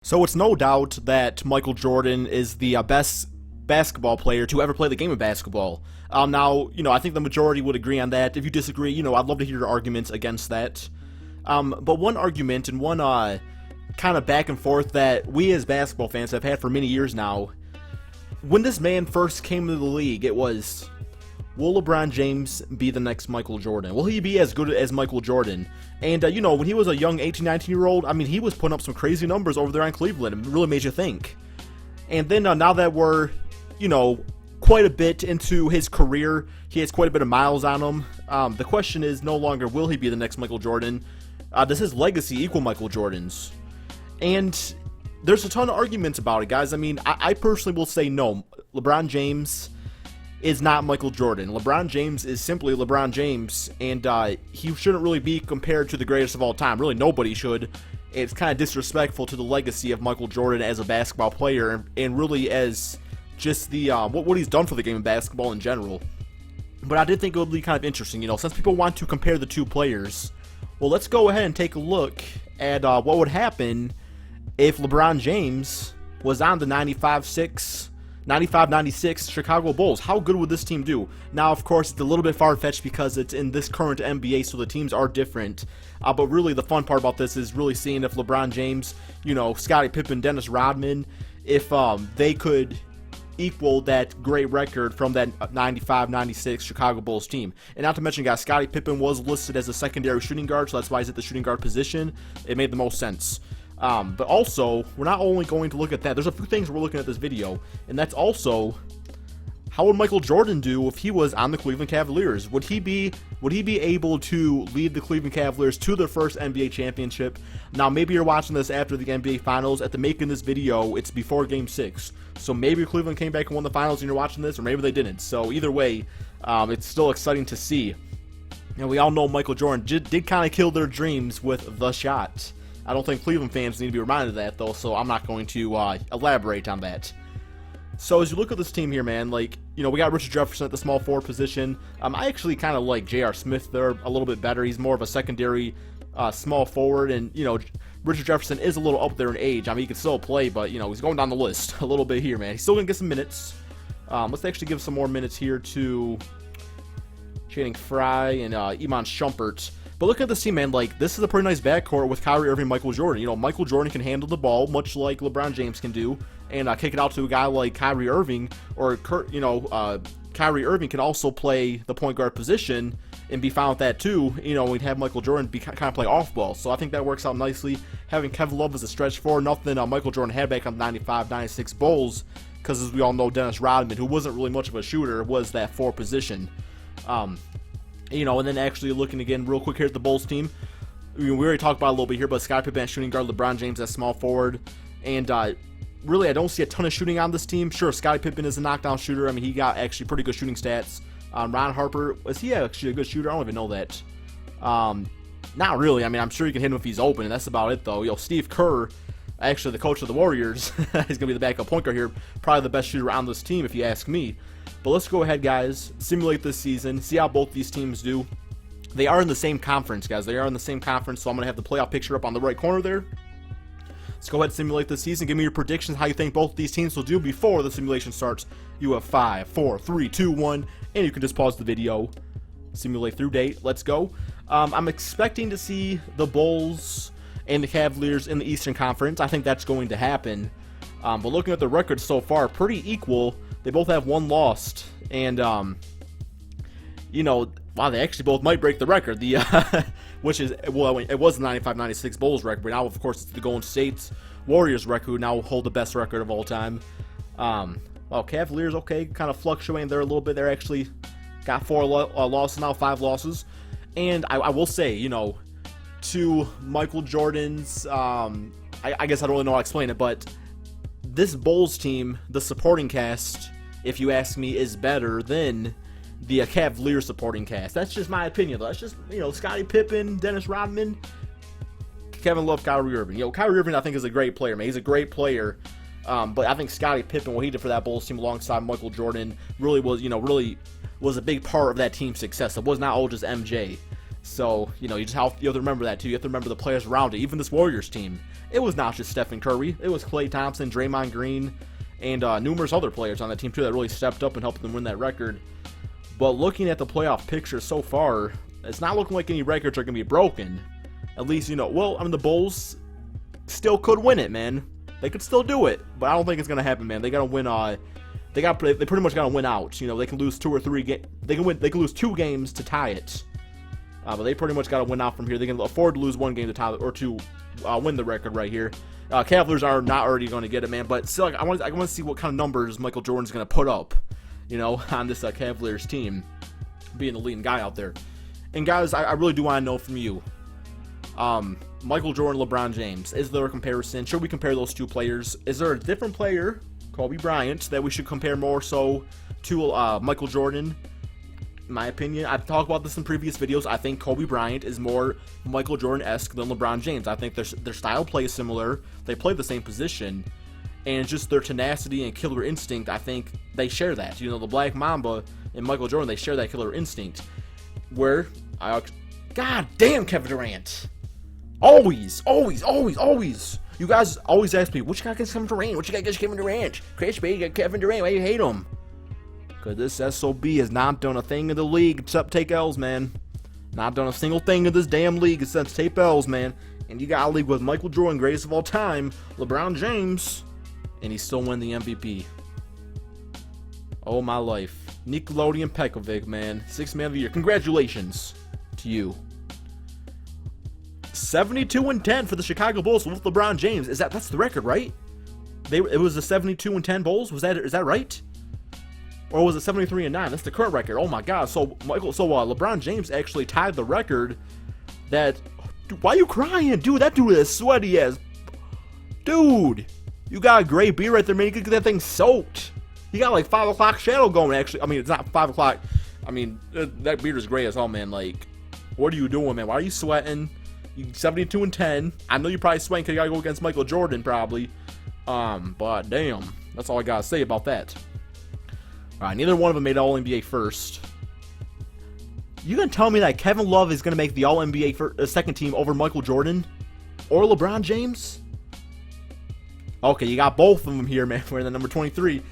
So it's no doubt that Michael Jordan is the best basketball player to ever play the game of basketball. Now, I think the majority would agree on that. If you disagree, I'd love to hear your arguments against that. But one argument and one kind of back and forth that we as basketball fans have had for many years now, when this man first came into the league, it was, will LeBron James be the next Michael Jordan? Will he be as good as Michael Jordan? And, when he was a young 18, 19-year-old, he was putting up some crazy numbers over there in Cleveland. It really made you think. And then now that we're, quite a bit into his career, he has quite a bit of miles on him. The question is no longer will he be the next Michael Jordan? Does his legacy equal Michael Jordan's? And there's a ton of arguments about it, guys. I personally will say no. LeBron James is not Michael Jordan. LeBron James is simply LeBron James, and he shouldn't really be compared to the greatest of all time. Really, nobody should. It's kind of disrespectful to the legacy of Michael Jordan as a basketball player, and really as just the what he's done for the game of basketball in general. But I did think it would be kind of interesting, since people want to compare the two players. Well, let's go ahead and take a look at what would happen if LeBron James was on the 95-96 Chicago Bulls. How good would this team do? Now, of course, it's a little bit far-fetched because it's in this current NBA, so the teams are different. But really, the fun part about this is really seeing if LeBron James, Scottie Pippen, Dennis Rodman, if they could equal that great record from that 95-96 Chicago Bulls team. And not to mention, guys, Scottie Pippen was listed as a secondary shooting guard, so that's why he's at the shooting guard position. It made the most sense. But also, we're not only going to look at that. There's a few things we're looking at this video, and that's also, how would Michael Jordan do if he was on the Cleveland Cavaliers? Would he be able to lead the Cleveland Cavaliers to their first NBA championship? Now, maybe you're watching this after the NBA Finals. At the making of this video, it's before Game 6. So maybe Cleveland came back and won the Finals and you're watching this, or maybe they didn't. So either way, it's still exciting to see. And we all know Michael Jordan did kind of kill their dreams with the shot. I don't think Cleveland fans need to be reminded of that, though, so I'm not going to elaborate on that. So as you look at this team here, man, we got Richard Jefferson at the small forward position. I actually kind of like J.R. Smith there a little bit better. He's more of a secondary small forward, and, Richard Jefferson is a little up there in age. He can still play, but, he's going down the list a little bit here, man. He's still going to get some minutes. Let's actually give some more minutes here to Channing Frye and Iman Shumpert. But look at this team, man. This is a pretty nice backcourt with Kyrie Irving and Michael Jordan. Michael Jordan can handle the ball, much like LeBron James can do, and kick it out to a guy like Kyrie Irving, or, Kyrie Irving can also play the point guard position and be fine with that, too. We'd have Michael Jordan kind of play off ball. So I think that works out nicely. Having Kevin Love as a stretch four, nothing Michael Jordan had back on the 95-96 Bulls, because as we all know, Dennis Rodman, who wasn't really much of a shooter, was that four position. And then actually looking again real quick here at the Bulls team, we already talked about it a little bit here, but Scottie Pippen at shooting guard, LeBron James at small forward, and really I don't see a ton of shooting on this team. Sure, Scottie Pippen is a knockdown shooter. He got actually pretty good shooting stats. Ron Harper, was he actually a good shooter? I don't even know that. Not really. I'm sure you can hit him if he's open, and that's about it, though. Steve Kerr, actually the coach of the Warriors, he's going to be the backup point guard here. Probably the best shooter on this team, if you ask me. But let's go ahead, guys, simulate this season, see how both these teams do. They are in the same conference, guys. They are in the same conference, so I'm going to have the playoff picture up on the right corner there. Let's go ahead and simulate this season. Give me your predictions, how you think both these teams will do before the simulation starts. You have 5, 4, 3, 2, 1, and you can just pause the video. Simulate through date. Let's go. I'm expecting to see the Bulls and the Cavaliers in the Eastern Conference. I think that's going to happen. But looking at the records so far, pretty equal. They both have one lost, and wow, they actually both might break the record. Which is, well, it was the 95-96 Bulls record, but now of course it's the Golden State Warriors record, who now hold the best record of all time. Well, Cavaliers, okay, kind of fluctuating there a little bit. They're actually got 4 losses now, 5 losses, and I will say, to Michael Jordan's, I guess I don't really know how to explain it, but this Bulls team, the supporting cast, if you ask me, is better than the Cavaliers supporting cast. That's just my opinion, though. That's just, Scottie Pippen, Dennis Rodman, Kevin Love, Kyrie Irving. Kyrie Irving, I think, is a great player, man. He's a great player. But I think Scottie Pippen, what he did for that Bulls team alongside Michael Jordan, really was a big part of that team's success. It was not all just MJ. So, you just have to remember that too. You have to remember the players around it. Even this Warriors team, it was not just Stephen Curry. It was Klay Thompson, Draymond Green, and numerous other players on that team too that really stepped up and helped them win that record. But looking at the playoff picture so far, it's not looking like any records are going to be broken. At least, well, I mean, the Bulls still could win it, man. They could still do it, but I don't think it's going to happen, man. They got to win, they pretty much got to win out. They can lose 2 or 3 games. They can lose 2 games to tie it. But they pretty much got to win out from here. They can afford to lose 1 game to tie it, or to win the record right here. Cavaliers are not already going to get it, man. But still, I want to see what kind of numbers Michael Jordan's going to put up, on this Cavaliers team, being the leading guy out there. And guys, I really do want to know from you, Michael Jordan, LeBron James, is there a comparison? Should we compare those 2 players? Is there a different player, Kobe Bryant, that we should compare more so to Michael Jordan? In my opinion, I've talked about this in previous videos. I think Kobe Bryant is more Michael Jordan-esque than LeBron James. I think their style play is similar. They play the same position. And just their tenacity and killer instinct, I think they share that. The Black Mamba and Michael Jordan, they share that killer instinct. God damn, Kevin Durant. Always. You guys always ask me, what you got against Kevin Durant? What you got against Kevin Durant? Chris, you got Kevin Durant. Why you hate him? Because this SOB has not done a thing in the league except take L's, man. Not done a single thing in this damn league except take L's, man. And you got a league with Michael Jordan, greatest of all time, LeBron James, and he still won the MVP. Oh, my life. Nickelodeon Pekovic, man. 6th man of the year. Congratulations to you. 72-10 for the Chicago Bulls with LeBron James. That's the record, right? It was the 72-10 Bulls. Is that right? Or was it 73-9? That's the current record. Oh my God. So LeBron James actually tied the record. Dude, why are you crying, dude? That dude is sweaty as. Dude, you got a gray beard right there, man. You could get that thing soaked. You got like 5 o'clock shadow going. Actually, I mean, it's not 5 o'clock. I mean, that beard is gray as hell, man. Like, what are you doing, man? Why are you sweating? You 72-10. I know you're probably sweating because you gotta go against Michael Jordan, probably. But damn, that's all I gotta say about that. Alright, neither one of them made All-NBA first. You gonna tell me that Kevin Love is gonna make the All-NBA second team over Michael Jordan? Or LeBron James? Okay, you got both of them here, man. We're in the number 23.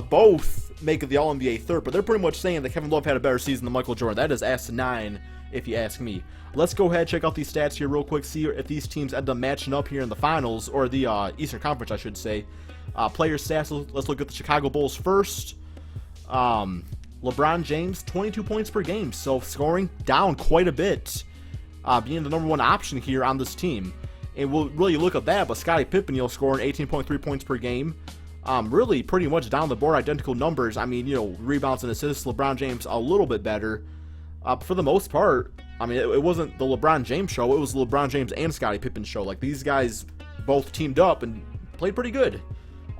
Both make it the All-NBA third, but they're pretty much saying that Kevin Love had a better season than Michael Jordan. That is asinine, if you ask me. Let's go ahead and check out these stats here real quick, see if these teams end up matching up here in the finals, or the Eastern Conference, I should say. Player stats, let's look at the Chicago Bulls first. LeBron James, 22 points per game, so scoring down quite a bit, being the number 1 option here on this team. And we'll really look at that, but Scottie Pippen, scoring 18.3 points per game. Really pretty much down the board, identical numbers. I mean, rebounds and assists, LeBron James a little bit better. For the most part, I mean, it wasn't the LeBron James show, it was the LeBron James and Scottie Pippen show. Like, these guys both teamed up and played pretty good.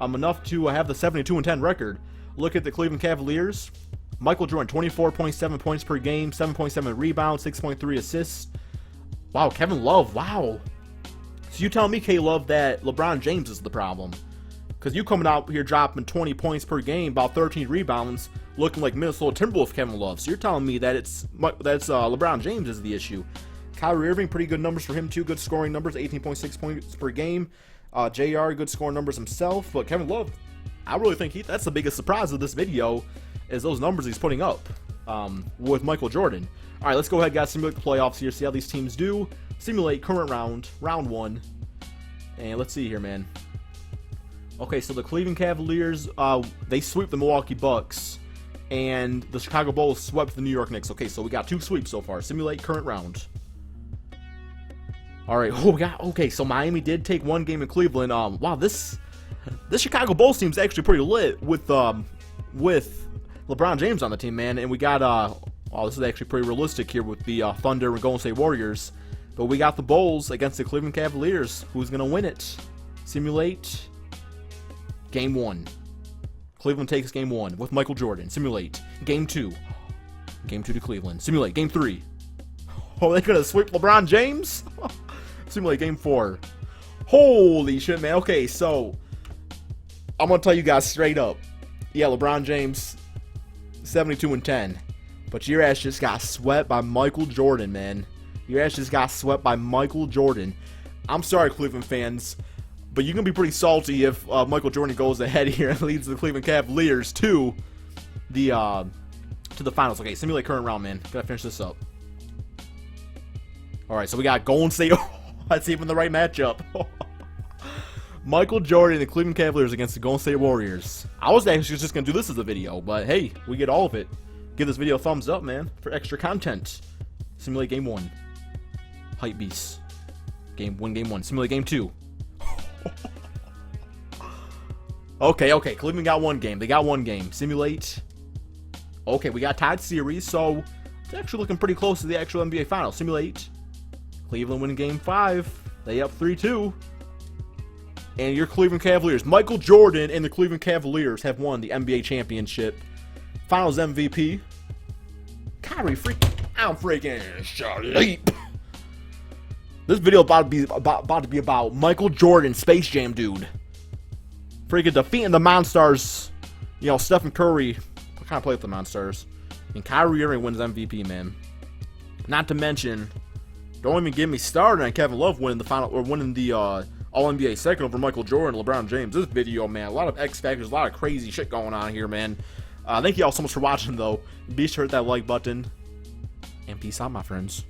Enough to have the 72-10 record. Look at the Cleveland Cavaliers. Michael Jordan, 24.7 points per game, 7.7 rebounds, 6.3 assists. Wow, Kevin Love, wow. So you tell me, K-Love, that LeBron James is the problem. Because you coming out here dropping 20 points per game, about 13 rebounds, looking like Minnesota Timberwolves Kevin Love. So you're telling me that that's LeBron James is the issue. Kyrie Irving, pretty good numbers for him too. Good scoring numbers, 18.6 points per game. JR, good scoring numbers himself. But Kevin Love, I really think that's the biggest surprise of this video, is those numbers he's putting up with Michael Jordan. All right, let's go ahead, guys, simulate the playoffs here, see how these teams do. Simulate current round 1. And let's see here, man. Okay, so the Cleveland Cavaliers, they sweep the Milwaukee Bucks, and the Chicago Bulls swept the New York Knicks. Okay, so we got 2 sweeps so far. Simulate current round. All right, okay, so Miami did take 1 game in Cleveland. Wow, this Chicago Bulls team is actually pretty lit with LeBron James on the team, man. And we got this is actually pretty realistic here with the Thunder and Golden State Warriors. But we got the Bulls against the Cleveland Cavaliers. Who's gonna win it? Simulate game 1. Cleveland takes game 1 with Michael Jordan. Simulate game 2. Game 2 to Cleveland. Simulate game 3. Oh, they're gonna sweep LeBron James? Simulate game 4. Holy shit, man. Okay, so I'm gonna tell you guys straight up. Yeah, LeBron James, 72-10. But your ass just got swept by Michael Jordan, man. Your ass just got swept by Michael Jordan. I'm sorry, Cleveland fans, but you're going to be pretty salty if Michael Jordan goes ahead here and leads the Cleveland Cavaliers to the finals. Okay, simulate current round, man. Gotta finish this up. Alright, so we got Golden State. That's even the right matchup. Michael Jordan and the Cleveland Cavaliers against the Golden State Warriors. I was actually just going to do this as a video, but hey, we get all of it. Give this video a thumbs up, man, for extra content. Simulate game 1. Hype beast. Win game 1. Simulate game 2. Okay. Cleveland got 1 game. They got 1 game. Simulate. Okay, we got tied series, so it's actually looking pretty close to the actual NBA Finals. Simulate. Cleveland winning game 5. They up 3-2. And your Cleveland Cavaliers. Michael Jordan and the Cleveland Cavaliers have won the NBA championship. Finals MVP. Kyrie I'm freaking sleep. This video about to be about Michael Jordan, Space Jam dude. Freaking defeating the Monstars. You know, Stephen Curry. I kind of play with the Monstars. And Kyrie Irving wins MVP, man. Not to mention, don't even get me started on Kevin Love winning the final, or winning the All-NBA second over Michael Jordan and LeBron James. This video, man, a lot of X factors, a lot of crazy shit going on here, man. Thank you all so much for watching, though. Be sure to hit that like button. And peace out, my friends.